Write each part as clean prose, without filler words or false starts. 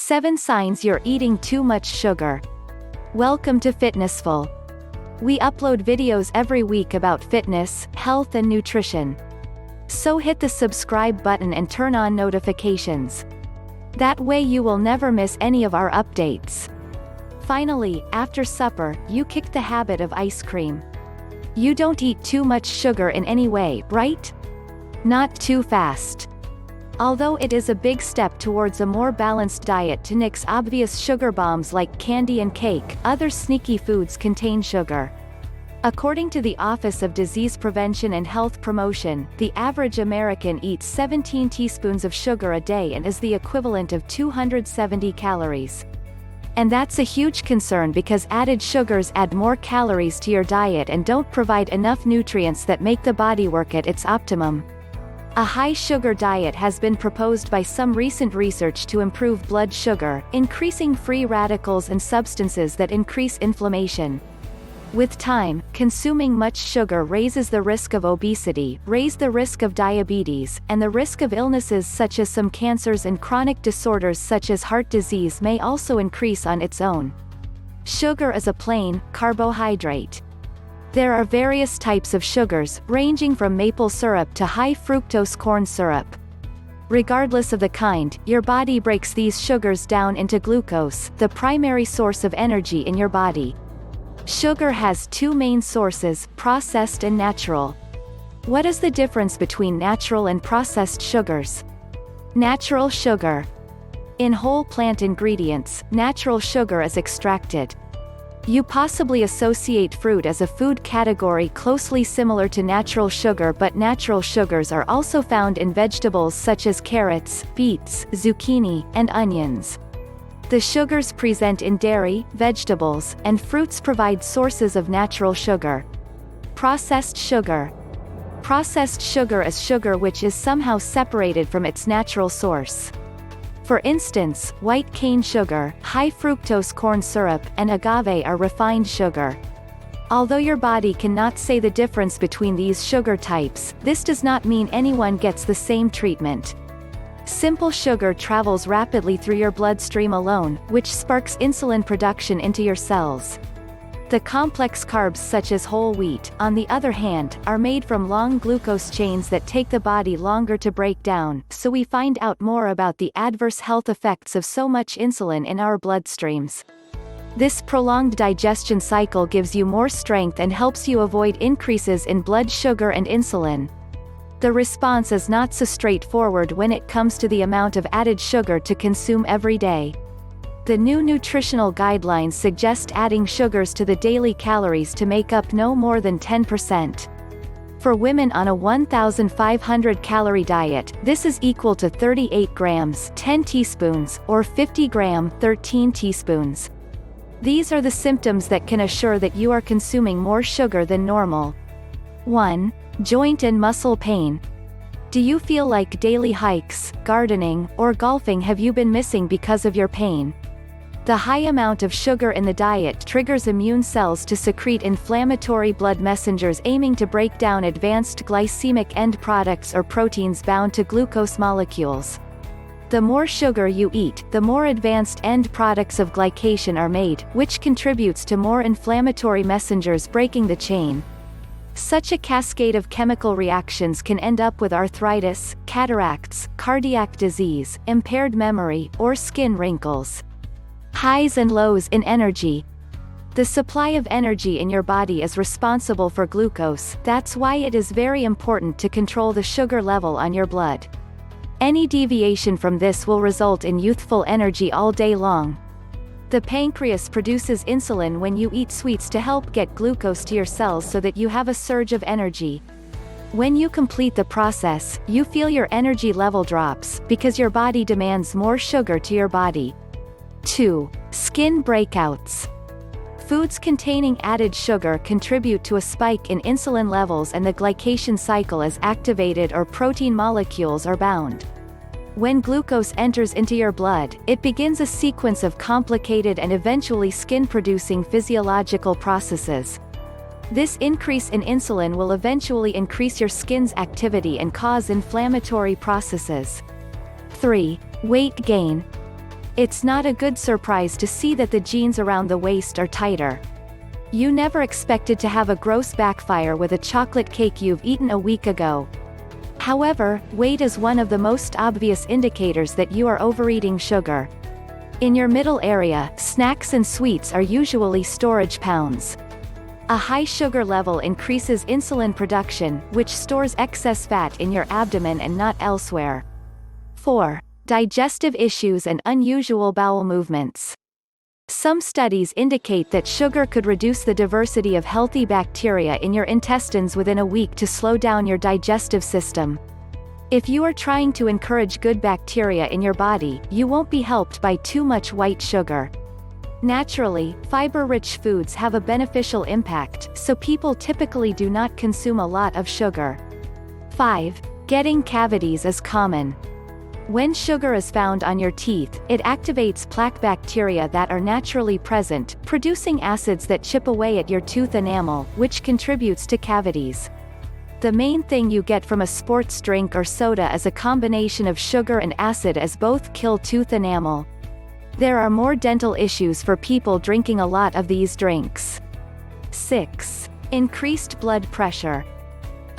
7 Signs You're Eating Too Much Sugar. Welcome to Fitnessful. We upload videos every week about fitness, health and nutrition. So hit the subscribe button and turn on notifications. That way you will never miss any of our updates. Finally, after supper, you kick the habit of ice cream. You don't eat too much sugar in any way, right? Not too fast. Although it is a big step towards a more balanced diet to nix obvious sugar bombs like candy and cake, other sneaky foods contain sugar. According to the Office of Disease Prevention and Health Promotion, the average American eats 17 teaspoons of sugar a day and is the equivalent of 270 calories. And that's a huge concern because added sugars add more calories to your diet and don't provide enough nutrients that make the body work at its optimum. A high-sugar diet has been proposed by some recent research to improve blood sugar, increasing free radicals and substances that increase inflammation. With time, consuming much sugar raises the risk of obesity, raises the risk of diabetes, and the risk of illnesses such as some cancers and chronic disorders such as heart disease may also increase on its own. Sugar is a plain carbohydrate. There are various types of sugars, ranging from maple syrup to high-fructose corn syrup. Regardless of the kind, your body breaks these sugars down into glucose, the primary source of energy in your body. Sugar has two main sources, processed and natural. What is the difference between natural and processed sugars? Natural sugar. In whole plant ingredients, natural sugar is extracted. You possibly associate fruit as a food category closely similar to natural sugar, but natural sugars are also found in vegetables such as carrots, beets, zucchini, and onions. The sugars present in dairy, vegetables, and fruits provide sources of natural sugar. Processed sugar. Processed sugar is sugar which is somehow separated from its natural source. For instance, white cane sugar, high-fructose corn syrup, and agave are refined sugar. Although your body cannot say the difference between these sugar types, this does not mean anyone gets the same treatment. Simple sugar travels rapidly through your bloodstream alone, which sparks insulin production into your cells. The complex carbs such as whole wheat, on the other hand, are made from long glucose chains that take the body longer to break down, so we find out more about the adverse health effects of so much insulin in our bloodstreams. This prolonged digestion cycle gives you more strength and helps you avoid increases in blood sugar and insulin. The response is not so straightforward when it comes to the amount of added sugar to consume every day. The new nutritional guidelines suggest adding sugars to the daily calories to make up no more than 10%. For women on a 1,500 calorie diet, this is equal to 38 grams 10 teaspoons, or 50 gram 13 teaspoons. These are the symptoms that can assure that you are consuming more sugar than normal. 1. Joint and muscle pain. Do you feel like daily hikes, gardening, or golfing have you been missing because of your pain? The high amount of sugar in the diet triggers immune cells to secrete inflammatory blood messengers aiming to break down advanced glycemic end products or proteins bound to glucose molecules. The more sugar you eat, the more advanced end products of glycation are made, which contributes to more inflammatory messengers breaking the chain. Such a cascade of chemical reactions can end up with arthritis, cataracts, cardiac disease, impaired memory, or skin wrinkles. Highs and lows in energy. The supply of energy in your body is responsible for glucose, that's why it is very important to control the sugar level on your blood. Any deviation from this will result in youthful energy all day long. The pancreas produces insulin when you eat sweets to help get glucose to your cells so that you have a surge of energy. When you complete the process, you feel your energy level drops, because your body demands more sugar to your body. 2. Skin breakouts. Foods containing added sugar contribute to a spike in insulin levels and the glycation cycle is activated or protein molecules are bound. When glucose enters into your blood, it begins a sequence of complicated and eventually skin-producing physiological processes. This increase in insulin will eventually increase your skin's activity and cause inflammatory processes. 3. Weight gain. It's not a good surprise to see that the jeans around the waist are tighter. You never expected to have a gross backfire with a chocolate cake you've eaten a week ago. However, weight is one of the most obvious indicators that you are overeating sugar. In your middle area, snacks and sweets are usually storage pounds. A high sugar level increases insulin production, which stores excess fat in your abdomen and not elsewhere. 4. Digestive issues and unusual bowel movements. Some studies indicate that sugar could reduce the diversity of healthy bacteria in your intestines within a week to slow down your digestive system. If you are trying to encourage good bacteria in your body, you won't be helped by too much white sugar. Naturally, fiber-rich foods have a beneficial impact, so people typically do not consume a lot of sugar. 5. Getting cavities is common. When sugar is found on your teeth, it activates plaque bacteria that are naturally present, producing acids that chip away at your tooth enamel, which contributes to cavities. The main thing you get from a sports drink or soda is a combination of sugar and acid, as both kill tooth enamel. There are more dental issues for people drinking a lot of these drinks. 6. Increased blood pressure.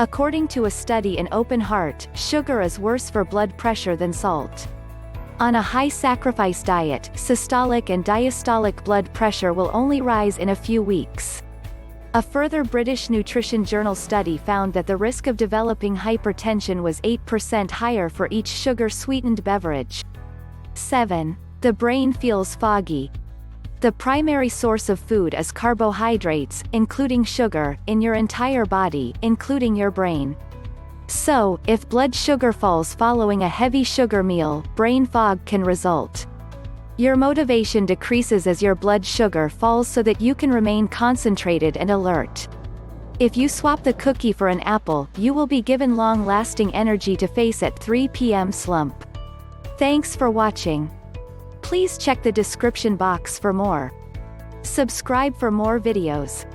According to a study in Open Heart, sugar is worse for blood pressure than salt. On a high-sacrifice diet, systolic and diastolic blood pressure will only rise in a few weeks. A further British Nutrition Journal study found that the risk of developing hypertension was 8% higher for each sugar-sweetened beverage. 7. The brain feels foggy. The primary source of food is carbohydrates, including sugar, in your entire body, including your brain. So, if blood sugar falls following a heavy sugar meal, brain fog can result. Your motivation decreases as your blood sugar falls so that you can remain concentrated and alert. If you swap the cookie for an apple, you will be given long-lasting energy to face at 3 p.m. slump. Thanks for watching. Please check the description box for more. Subscribe for more videos.